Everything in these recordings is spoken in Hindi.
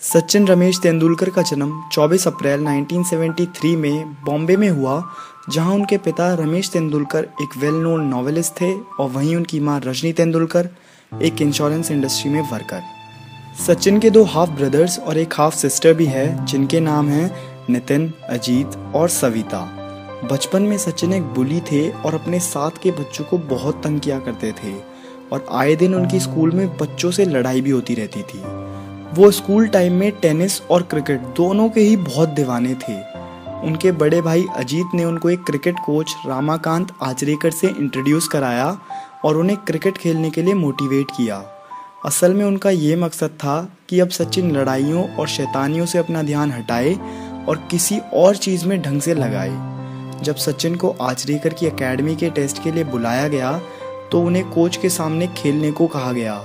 सचिन रमेश तेंदुलकर का जन्म 24 अप्रैल 1973 में बॉम्बे में हुआ, जहां उनके पिता रमेश तेंदुलकर एक वेल नोन नॉवेलिस्ट थे और वहीं उनकी मां रजनी तेंदुलकर एक इंश्योरेंस इंडस्ट्री में वर्कर। सचिन के दो हाफ ब्रदर्स और एक हाफ सिस्टर भी है, जिनके नाम हैं नितिन, अजीत और सविता। बचपन में सचिन एक बुली थे और अपने साथ के बच्चों को बहुत तंग किया करते थे और आए दिन उनकी स्कूल में बच्चों से लड़ाई भी होती रहती थी। वो स्कूल टाइम में टेनिस और क्रिकेट दोनों के ही बहुत दीवाने थे। उनके बड़े भाई अजीत ने उनको एक क्रिकेट कोच रामाकांत आचरेकर से इंट्रोड्यूस कराया और उन्हें क्रिकेट खेलने के लिए मोटिवेट किया। असल में उनका ये मकसद था कि अब सचिन लड़ाइयों और शैतानियों से अपना ध्यान हटाए और किसी और चीज़ में ढंग से लगाए। जब सचिन को आचरेकर की एकेडमी के टेस्ट के लिए बुलाया गया तो उन्हें कोच के सामने खेलने को कहा गया,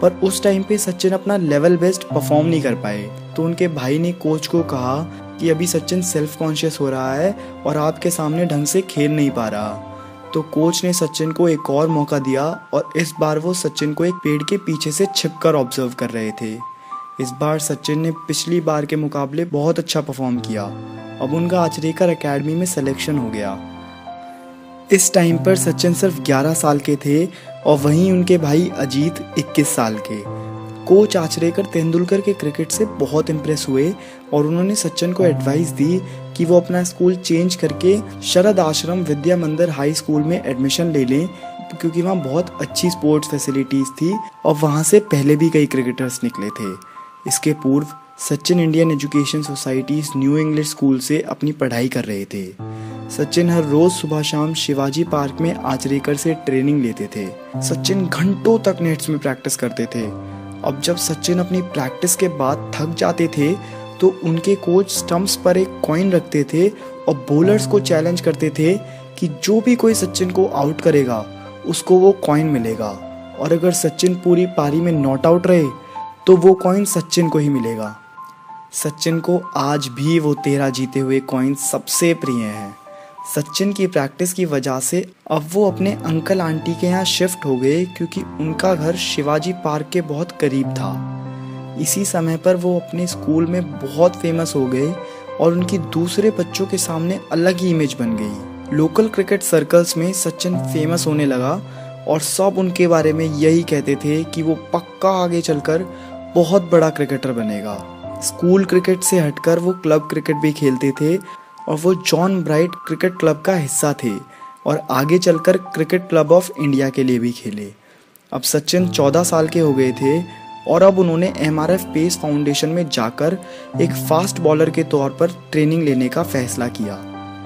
पर उस टाइम पे सचिन अपना लेवल बेस्ट परफॉर्म नहीं कर पाए। तो उनके भाई ने कोच को कहा कि अभी सचिन सेल्फ कॉन्शियस हो रहा है और आपके सामने ढंग से खेल नहीं पा रहा। तो कोच ने सचिन को एक और मौका दिया और इस बार वो सचिन को एक पेड़ के पीछे से छिपकर ऑब्जर्व कर रहे थे। इस बार सचिन ने पिछली बार के मुकाबले बहुत अच्छा परफॉर्म किया। अब उनका आचरेकर एकेडमी में सिलेक्शन हो गया। इस टाइम पर सचिन सिर्फ 11 साल के थे और वहीं उनके भाई अजीत 21 साल के। कोच आचरेकर तेंदुलकर के क्रिकेट से बहुत इम्प्रेस हुए और उन्होंने सचिन को एडवाइस दी कि वो अपना स्कूल चेंज करके शरद आश्रम विद्या मंदिर हाई स्कूल में एडमिशन ले लें, क्योंकि वहाँ बहुत अच्छी स्पोर्ट्स फैसिलिटीज़ थी और वहाँ से पहले भी कई क्रिकेटर्स निकले थे। इसके पूर्व Sachin Indian education societies new English school से अपनी पढ़ाई कर रहे थे। सचिन हर रोज सुबह शाम शिवाजी पार्क में आचरेकर से ट्रेनिंग लेते थे। सचिन घंटों तक नेट्स में प्रैक्टिस करते थे। अब जब सचिन अपनी प्रैक्टिस के बाद थक जाते थे तो उनके कोच स्टंप्स पर एक कॉइन रखते थे और बॉलर्स को चैलेंज करते थे कि जो भी कोई सचिन को आउट करेगा उसको वो कॉइन मिलेगा, और अगर सचिन पूरी पारी में नॉट आउट रहे तो वो कॉइन सचिन को ही मिलेगा। सचिन को आज भी वो 13 जीते हुए कॉइन सबसे प्रिय हैं। सचिन की प्रैक्टिस की वजह से अब वो अपने अंकल आंटी के यहाँ शिफ्ट हो गए, क्योंकि उनका घर शिवाजी पार्क के बहुत करीब था। इसी समय पर वो अपने स्कूल में बहुत फेमस हो गए और उनकी दूसरे बच्चों के सामने अलग ही इमेज बन गई। लोकल क्रिकेट सर्कल्स में सचिन फेमस होने लगा और सब उनके बारे में यही कहते थे कि वो पक्का आगे चलकर बहुत बड़ा क्रिकेटर बनेगा। स्कूल क्रिकेट से हटकर वो क्लब क्रिकेट भी खेलते थे और वो जॉन ब्राइट क्रिकेट क्लब का हिस्सा थे और आगे चलकर क्रिकेट क्लब ऑफ इंडिया के लिए भी खेले। अब सचिन 14 साल के हो गए थे और अब उन्होंने MRF पेस फाउंडेशन में जाकर एक फास्ट बॉलर के तौर पर ट्रेनिंग लेने का फैसला किया।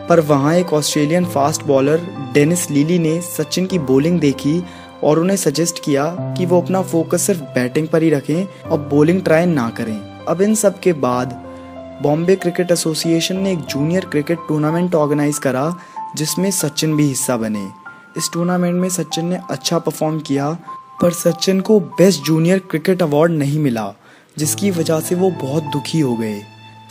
पर वहाँ एक ऑस्ट्रेलियन फास्ट बॉलर डेनिस लीली ने सचिन की बॉलिंग देखी और उन्हें सजेस्ट किया कि वो अपना फोकस सिर्फ बैटिंग पर ही रखें और बॉलिंग ट्राई ना करें। अब इन सब के बाद बॉम्बे क्रिकेट एसोसिएशन ने एक जूनियर क्रिकेट टूर्नामेंट ऑर्गेनाइज करा, जिसमें सचिन भी हिस्सा बने। इस टूर्नामेंट में सचिन ने अच्छा परफॉर्म किया, पर सचिन को बेस्ट जूनियर क्रिकेट अवार्ड नहीं मिला, जिसकी वजह से वो बहुत दुखी हो गए।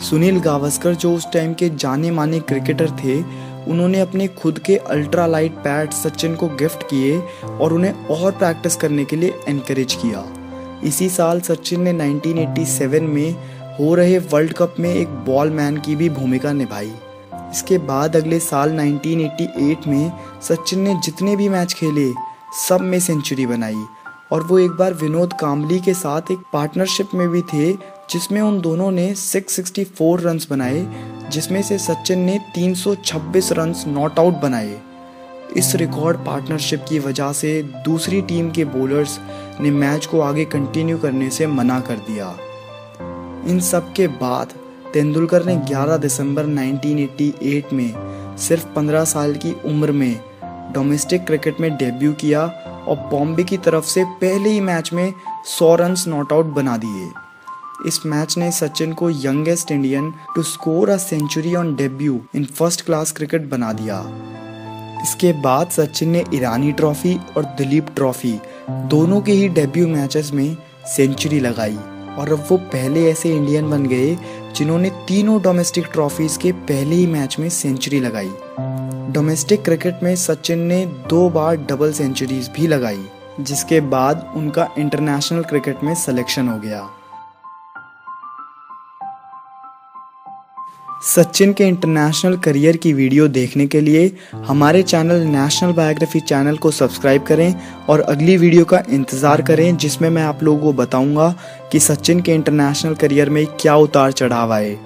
सुनील गावस्कर, जो उस टाइम के जाने माने क्रिकेटर थे, उन्होंने अपने खुद के अल्ट्रा लाइट पैड सचिन को गिफ्ट किए और उन्हें और प्रैक्टिस करने के लिए एनकरेज किया। इसी साल सचिन ने 1987 में हो रहे वर्ल्ड कप में एक बॉल मैन की भी भूमिका निभाई। इसके बाद अगले साल 1988 में सचिन ने जितने भी मैच खेले सब में सेंचुरी बनाई और वो एक बार विनोद कांबली के साथ एक पार्टनरशिप में भी थे, जिसमें उन दोनों ने 664 रन्स बनाए, जिसमें से सचिन ने 326 रन्स नॉट आउट बनाए। इस रिकॉर्ड पार्टनरशिप की वजह से दूसरी टीम के बॉलर्स ने मैच को आगे कंटिन्यू करने से मना कर दिया। इन सब के बाद तेंदुलकर ने 11 दिसंबर 1988 में सिर्फ 15 साल की उम्र में डोमेस्टिक क्रिकेट में डेब्यू किया और बॉम्बे की तरफ से पहले ही मैच में 100 रन्स नॉट आउट बना दिए। इस मैच ने सचिन को youngest Indian to score a century on debut in first class cricket बना दिया। इसके बाद सचिन ने ईरानी ट्रॉफी और दिलीप ट्रॉफी दोनों के ही डेब्यू मैचेस में सेंचुरी लगाई और अब वो पहले ऐसे इंडियन बन गए जिन्होंने तीनों डोमेस्टिक ट्रॉफीज के पहले ही मैच में सेंचुरी लगाई। डोमेस्टिक क्रिकेट में सचिन ने 2 बार डबल सेंचुरीज भी लगाई, जिसके बाद उनका इंटरनेशनल क्रिकेट में सिलेक्शन हो गया। सचिन के इंटरनेशनल करियर की वीडियो देखने के लिए हमारे चैनल नेशनल बायोग्राफी चैनल को सब्सक्राइब करें और अगली वीडियो का इंतज़ार करें, जिसमें मैं आप लोगों को बताऊंगा कि सचिन के इंटरनेशनल करियर में क्या उतार चढ़ाव आए।